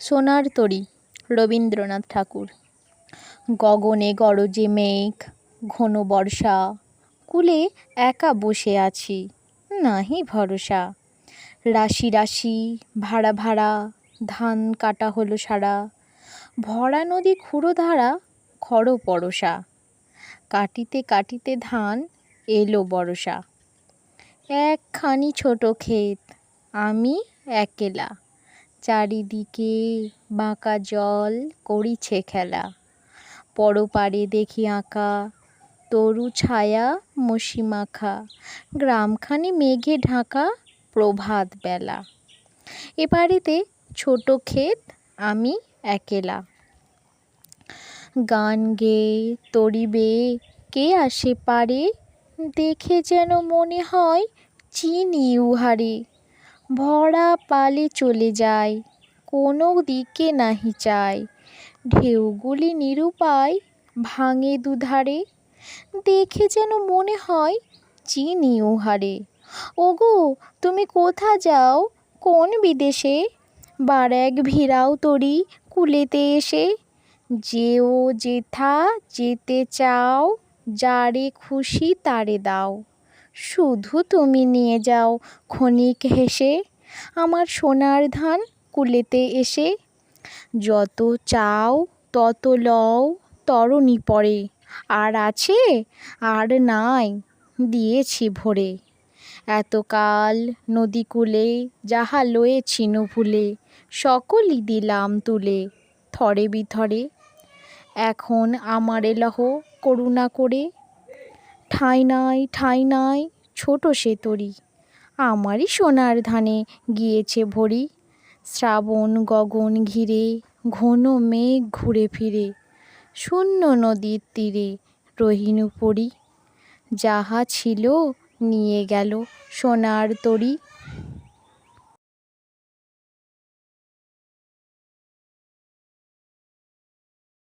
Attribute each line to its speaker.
Speaker 1: সোনার তরী রবীন্দ্রনাথ ঠাকুর। গগনে গরজে মেঘ, ঘন বর্ষা, কূলে একা বসে আছি, নাহি ভরসা। রাশি রাশি ভাড়া ভাড়া, ধান কাটা হলো সারা, ভরা নদী ক্ষুরধারা, খড় পরশা। কাটিতে কাটিতে ধান এলো বরষা। একখানি ছোট ক্ষেত, আমি একেলা, চারিদিকে বাঁকা জল করিছে খেলা। পরপারে দেখি আঁকা তরু ছায়া মসি মাখা, গ্রামখানি মেঘে ঢাকা প্রভাত বেলা। এ বাড়িতে ছোট ক্ষেত, আমি একেলা। গান গেয়ে তরি বেয়ে কে আসে পারে, দেখে যেন মনে হয় চিনি উহারে। ভরা পালে চলে যায়, কোনো দিকে নাহি চায়, ঢেউগুলি নিরুপায় ভাঙে দুধারে। দেখে যেন মনে হয় চিনি উহারে। ওগো তুমি কোথা যাও, কোন বিদেশে, বারেক ভিড়াও তরি কূলেতে এসে। যেও যেথা যেতে চাও, যারে খুশি তারে দাও, শুধু তুমি নিয়ে যাও ক্ষণিক হেসে, আমার সোনার ধান কূলেতে এসে। যত চাও তত লও তরণী পরে, আর আছে আর নাই দিয়েছি ভরে। এতকাল নদীকূলে যাহা লয়েছি ভুলে, সকলই দিলাম তুলে থরে বিথরে। এখন আমারে লহো করুণা করে, ঠাঁই নাই ছোট সে তরী, আমারই সোনার ধানে গিয়েছে ভরি। শ্রাবণ গগন ঘিরে ঘন মেঘ ঘুরে ফিরে, শূন্য নদীর তীরে রহিনু পড়ি। যাহা ছিল নিয়ে গেল সোনার তরী।